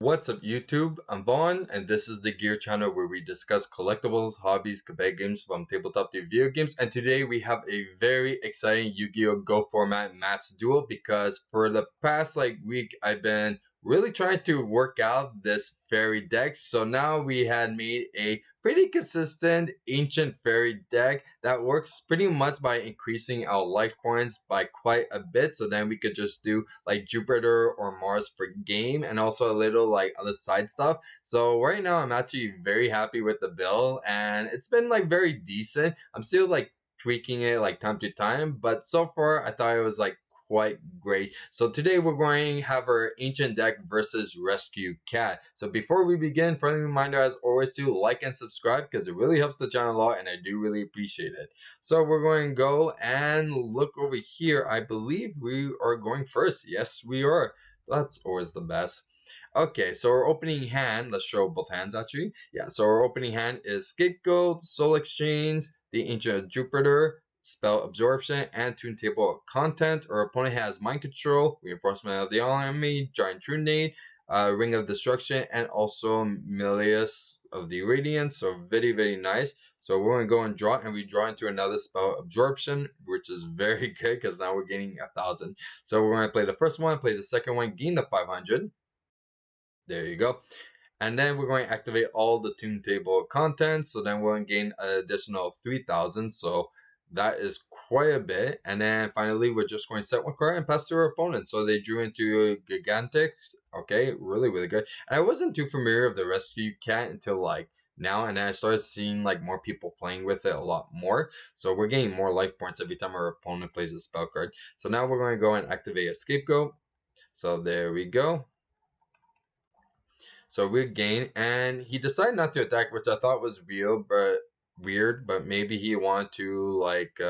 What's up YouTube? I'm Vaughn and this is the Gear channel where we discuss collectibles, hobbies, cabaret games from tabletop to video games, and today we have a very exciting Yu-Gi-Oh! Go format match duel because for the past week I've been really trying to work out this fairy deck. So now we had made a pretty consistent ancient fairy deck that works pretty much by increasing our life points by quite a bit, so then we could just do like Jupiter or Mars per game and also a little like other side stuff. So right now I'm actually very happy with the build and it's been like very decent. I'm still like tweaking it like time to time, but so far I thought it was like quite great. So today we're going to have our ancient deck versus rescue cat. So before we begin, friendly reminder as always to like and subscribe because it really helps the channel a lot and I do really appreciate it. So we're going to go and look over here. I believe we are going first. Yes, we are. That's always the best. Okay, so our opening hand, let's show both hands actually. Yeah, so our opening hand is Scapegoat, Soul Exchange, the Ancient Jupiter, Spell Absorption, and Tune Table Content. Our opponent has Mind Control, Reinforcement of the Army, Giant Trunade, Ring of Destruction, and also Milius of the Radiance. So very, very nice. So we're going to go and draw, and we draw into another Spell Absorption, which is very good because now we're gaining 1,000. So we're going to play the first one, play the second one, gain the 500. There you go. And then we're going to activate all the tune table content. So then we're going to gain an additional 3,000. So that is quite a bit. And then finally, we're just going to set one card and pass to our opponent. So they drew into Gigantics. Okay, really, really good. And I wasn't too familiar with the Rescue Cat until like now. And then I started seeing like more people playing with it a lot more. So we're getting more life points every time our opponent plays a spell card. So now we're going to go and activate a Scapegoat. So there we go. So we gain, and he decided not to attack, which I thought was real, but weird. But maybe he wanted to like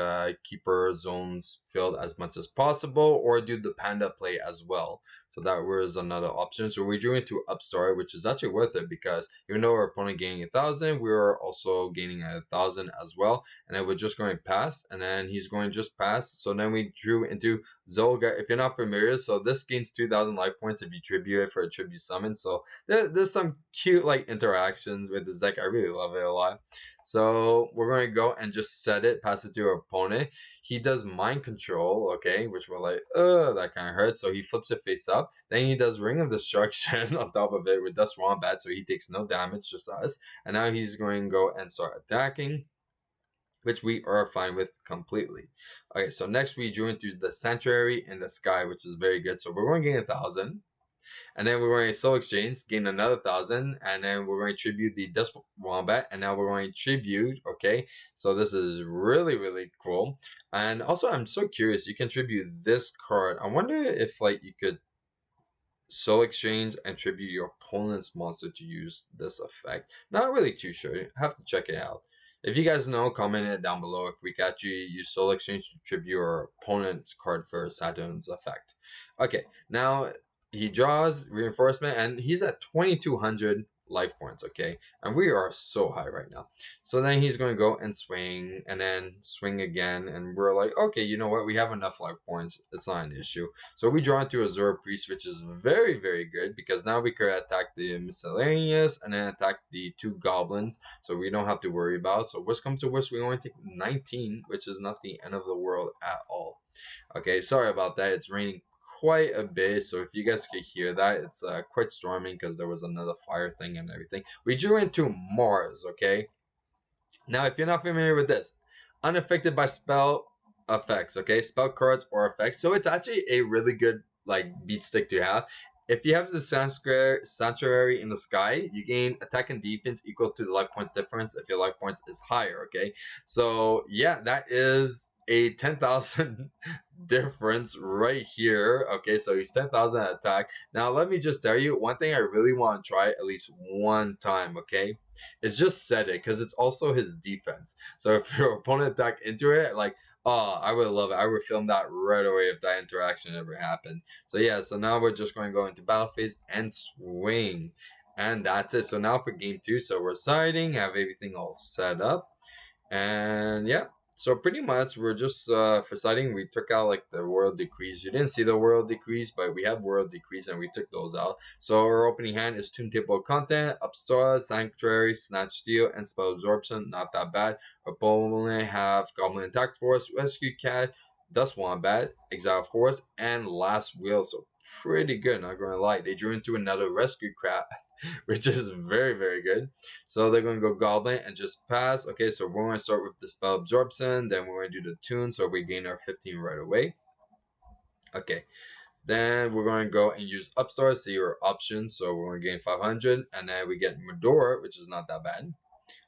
keep our zones filled as much as possible, or do the panda play as well. So that was another option. So we drew into Upstart, which is actually worth it because even though our opponent gaining 1,000, we were also gaining 1,000 as well. And then we're just going to pass, and then he's going to just pass. So then we drew into Zolga. If you're not familiar, so this gains 2,000 life points if you tribute it for a tribute summon. So there's some cute like interactions with this deck. I really love it a lot. So we're going to go and just set it, pass it to our opponent. He does mind control, okay, which we're like, that kind of hurts. So he flips it face up. Then he does ring of destruction on top of it with Dust Wombat, so he takes no damage, just us. And now he's going to go and start attacking, which we are fine with completely. Okay, so next we drew into the Sanctuary in the Sky, which is very good. So we're going to gain 1,000. And then we're going to Soul Exchange, gain another 1,000. And then we're going to tribute the Dust Wombat. And now we're going to tribute, okay? So this is really, really cool. And also, I'm so curious. You can tribute this card. I wonder if, like, you could Soul Exchange and tribute your opponent's monster to use this effect. Not really too sure. Have to check it out. If you guys know, comment it down below if we got you use Soul Exchange to tribute your opponent's card for Saturn's effect. Okay, now he draws reinforcement and he's at 2,200 life points, okay? And we are so high right now. So then he's going to go and swing and then swing again. And we're like, okay, you know what? We have enough life points. It's not an issue. So we draw into a Zora Priest, which is very, very good because now we could attack the Miscellaneous and then attack the two Goblins. So we don't have to worry about. So worst comes to worst, we only take 19, which is not the end of the world at all. Okay, sorry about that. It's raining quite a bit, so if you guys could hear that, it's quite storming because there was another fire thing and everything. We drew into Mars, okay? Now, if you're not familiar with this, unaffected by spell effects, okay? Spell cards or effects. So it's actually a really good like beat stick to have. If you have the Sanctuary in the Sky, you gain attack and defense equal to the life points difference if your life points is higher, okay? So, yeah, that is a 10,000 difference right here. Okay, so he's 10,000 attack. Now, let me just tell you, one thing I really want to try at least one time, okay? Is just set it, because it's also his defense. So if your opponent attack into it, like, oh, I would love it. I would film that right away if that interaction ever happened. So yeah, so now we're just going to go into battle phase and swing. And that's it. So now for game two, so we're siding, have everything all set up. And yeah, So pretty much we're just for sighting, we took out like the World Decrees. You didn't see the World Decrees, but we have World Decrees and we took those out. So our opening hand is Toon Table Content, Upstart, Sanctuary, Snatch Steel, and Spell Absorption. Not that bad. Our opponent have Goblin Attack Force, Rescue Cat, Dust Wombat, Exile Force, and Last Will. So pretty good, not gonna lie. They drew into another Rescue Cat, which is very, very good. So they're going to go Goblin and just pass. Okay, so we're going to start with the Spell Absorption. Then we're going to do the Tune, so we gain our 15 right away. Okay, then we're going to go and use Upstart, see your options. So we're going to gain 500. And then we get Medora, which is not that bad.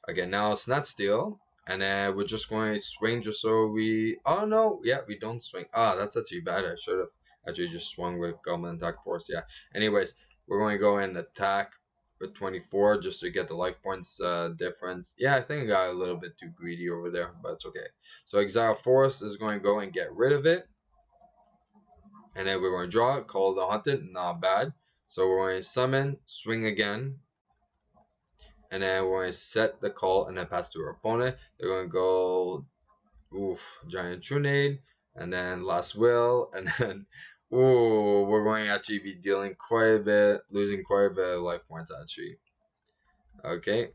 Okay, now Snatch Steel. And then we're just going to swing just so we... Oh, no. Yeah, we don't swing. Ah, that's actually bad. I should have actually just swung with Goblin Attack Force. Yeah. Anyways, we're going to go and attack with 24 just to get the life points difference. Yeah, I think I got a little bit too greedy over there, but it's okay. So Exile Force is going to go and get rid of it. And then we're going to draw it, Call the Hunted. Not bad. So we're going to summon, swing again. And then we're going to set the call and then pass to our opponent. They're going to go, Giant Trunade, and then Last Will, and then, we're going to actually be dealing quite a bit, losing quite a bit of life points actually. Okay.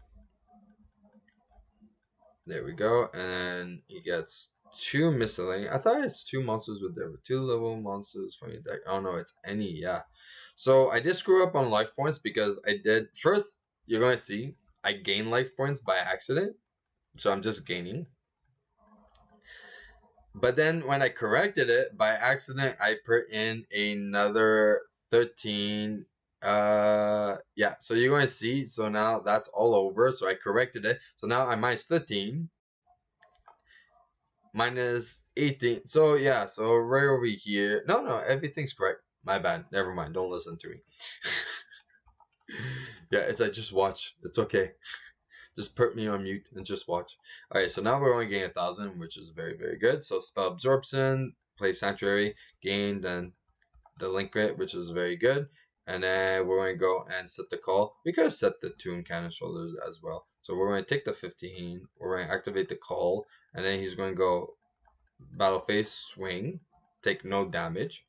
There we go. And then he gets 2 miscellaneous. I thought it's 2 monsters with there, 2 level monsters from your deck. Oh no, it's any, yeah. So I did screw up on life points because I did, first, you're going to see, I gain life points by accident. So I'm just gaining. But then when I corrected it by accident, I put in another 13. Yeah, so you're going to see. So now that's all over. So I corrected it. So now I'm minus 13. Minus 18. So yeah, so right over here. No, everything's correct. My bad. Never mind. Don't listen to me. Yeah, it's like just watch. It's okay. Just put me on mute and just watch. Alright, so now we're only getting 1,000, which is very, very good. So Spell Absorption, play Sanctuary, gain, then Delinquent, which is very good. And then we're going to go and set the call. We could have set the Toon Cannon Shoulders as well. So we're going to take the 15. We're going to activate the call. And then he's going to go Battle Phase, swing, take no damage.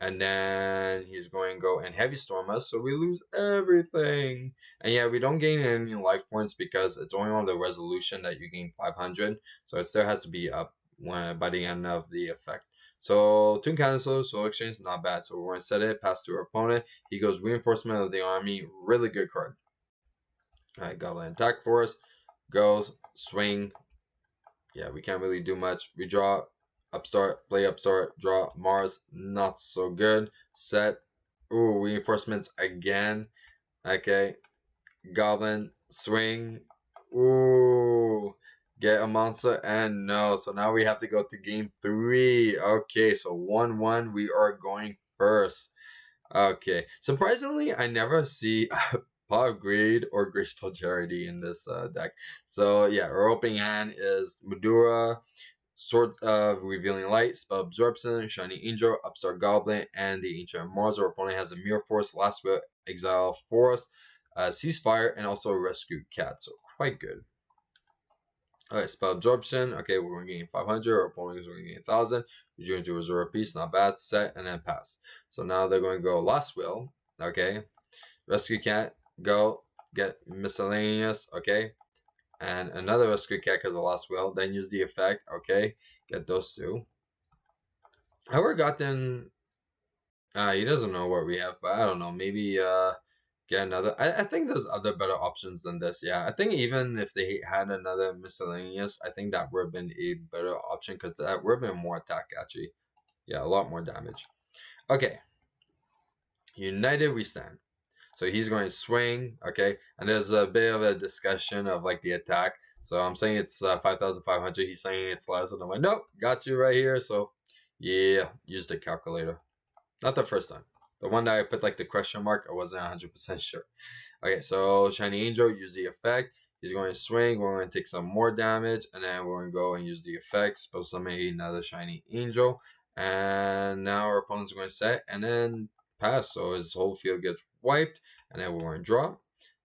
And then he's going to go and Heavy Storm us, so we lose everything. And yeah, we don't gain any life points because it's only on the resolution that you gain 500. So it still has to be up by the end of the effect. So Toon Cancel, Soul Exchange, not bad. So we're going to set it, pass to our opponent. He goes Reinforcement of the Army, really good card. Alright, Goblin Attack Force, goes, swing. Yeah, we can't really do much. We draw. Upstart, play Upstart, draw Mars, not so good. Set, reinforcements again. Okay, Goblin, swing, get a monster, and no. So now we have to go to game 3. Okay, so 1-1, we are going first. Okay, surprisingly, I never see Power of Greed or Graceful Charity in this deck. So yeah, our opening hand is Medora, Sword of Revealing Light, Spell Absorption, Shiny Angel, Upstart Goblin, and the Ancient Mars. Our opponent has a Mirror Force, Last Will, Exile Force, Ceasefire, and also Rescue Cat. So quite good. Alright, Spell Absorption. Okay, we're going to gain 500. Our opponent is going to gain 1,000. We're going to reserve a piece. Not bad. Set and then pass. So now they're going to go Last Will. Okay. Rescue Cat. Go. Get Miscellaneous. Okay. And another Rescue Cat because of Last Will. Then use the effect. Okay. Get those 2. I would have gotten... he doesn't know what we have, but I don't know. Maybe get another... I think there's other better options than this. Yeah, I think even if they had another Miscellaneous, I think that would have been a better option because that would have been more attack, actually. Yeah, a lot more damage. Okay. United we stand. So he's going to swing, okay? And there's a bit of a discussion of like the attack. So I'm saying it's 5,500. He's saying it's less. And I'm like, nope, got you right here. So yeah, use the calculator. Not the first time. The one that I put like the question mark, I wasn't 100% sure. Okay, so Shiny Angel, use the effect. He's going to swing. We're going to take some more damage. And then we're going to go and use the effect. Supposed to summon another Shiny Angel. And now our opponent's going to set. And then pass. So his whole field gets wiped. And then we're going to draw.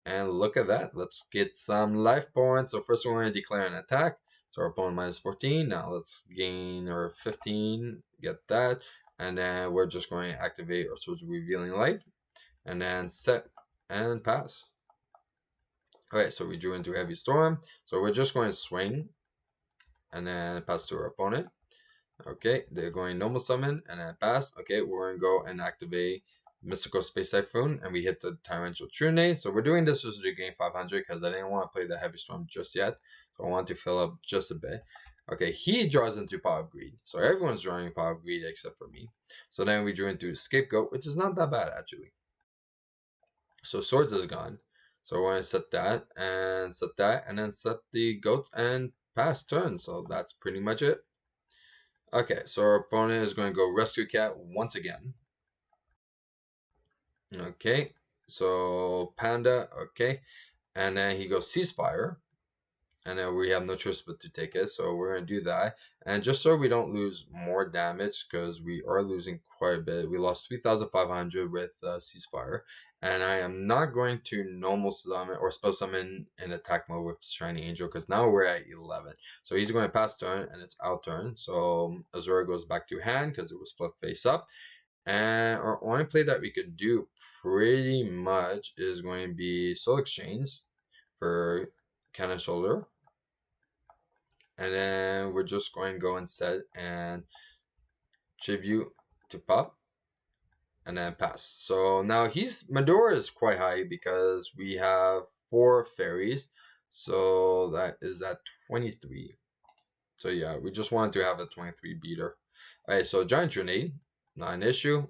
And look at that. Let's get some life points. So first we're going to declare an attack. So our opponent minus 14. Now let's gain our 15. Get that. And then we're just going to activate our Swords of Revealing Light. And then set and pass. Okay, so we drew into Heavy Storm. So we're just going to swing. And then pass to our opponent. Okay, they're going normal summon and then pass. Okay, we're going to go and activate Mystical Space Typhoon and we hit the Torrential Trunade. So we're doing this just to gain 500 because I didn't want to play the Heavy Storm just yet. So I want to fill up just a bit. Okay, he draws into Power of Greed. So everyone's drawing Power of Greed except for me. So then we drew into Scapegoat, which is not that bad actually. So Swords is gone. So we're going to set that, and then set the goats and pass turn. So that's pretty much it. Okay, so our opponent is going to go Rescue Cat once again. Okay, so Panda, okay. And then he goes Ceasefire. And then we have no choice but to take it. So we're going to do that. And just so we don't lose more damage, because we are losing quite a bit. We lost 3,500 with Ceasefire. And I am not going to normal summon or spell summon in attack mode with Shiny Angel, because now we're at 11. So he's going to pass turn, and it's out turn. So Azura goes back to hand, because it was flip face up. And our only play that we could do pretty much is going to be Soul Exchange for Cannon Shoulder. And then we're just going to go and set and tribute to Pop. And then pass. So now Medora is quite high because we have 4 fairies. So that is at 23. So yeah, we just wanted to have a 23 beater. Alright, so Giant Grenade, not an issue.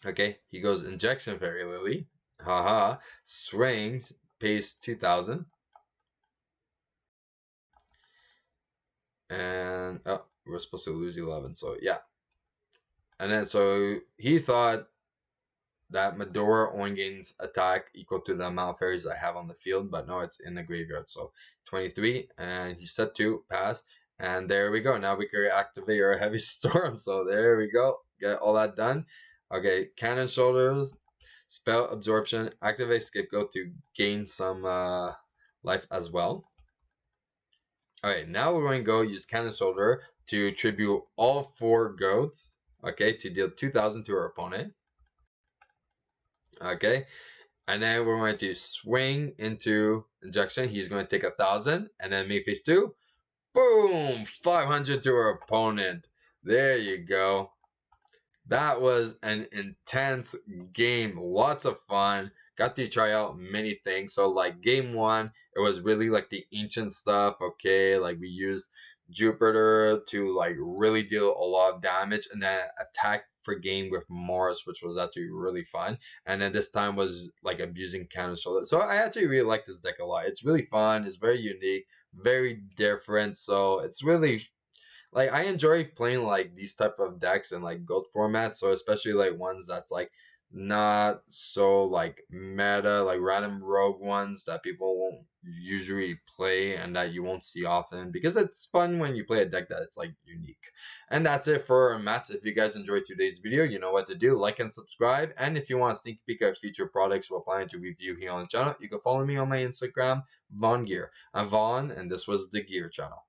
Okay, he goes Injection Fairy Lily. Haha. Swings, pays 2,000. And oh, we're supposed to lose 11, so yeah. And then so he thought that Medora only gains attack equal to the amount of fairies I have on the field, but no, it's in the graveyard. So 23, and he set 2, pass, and there we go. Now we can activate our Heavy Storm. So there we go. Get all that done. Okay, Cannon Shoulders, Spell Absorption, activate Scapegoat to gain some life as well. Alright, now we're going to go use Cannon Shoulder to tribute all 4 goats, okay, to deal 2,000 to our opponent. Okay, and then we're going to swing into Injection. He's going to take 1,000, and then make phase 2. Boom! 500 to our opponent. There you go. That was an intense game. Lots of fun. Got to try out many things. So like game 1, it was really like the ancient stuff. Okay, like we used Jupiter to like really deal a lot of damage, and then attack for game with Mars, which was actually really fun. And then this time was like abusing Cannon Shoulder. So I actually really like this deck a lot. It's really fun. It's very unique, very different. So it's really like I enjoy playing like these type of decks in like gold format. So especially like ones that's like not so like meta, like random rogue ones that people won't usually play and that you won't see often, because it's fun when you play a deck that it's like unique. And that's it for our mats. If you guys enjoyed today's video, you know what to do. Like and subscribe. And if you want a sneak peek at future products we're planning to review here on the channel, you can follow me on my Instagram, VaughnGear. I'm Vaughn, and this was the Gear Channel.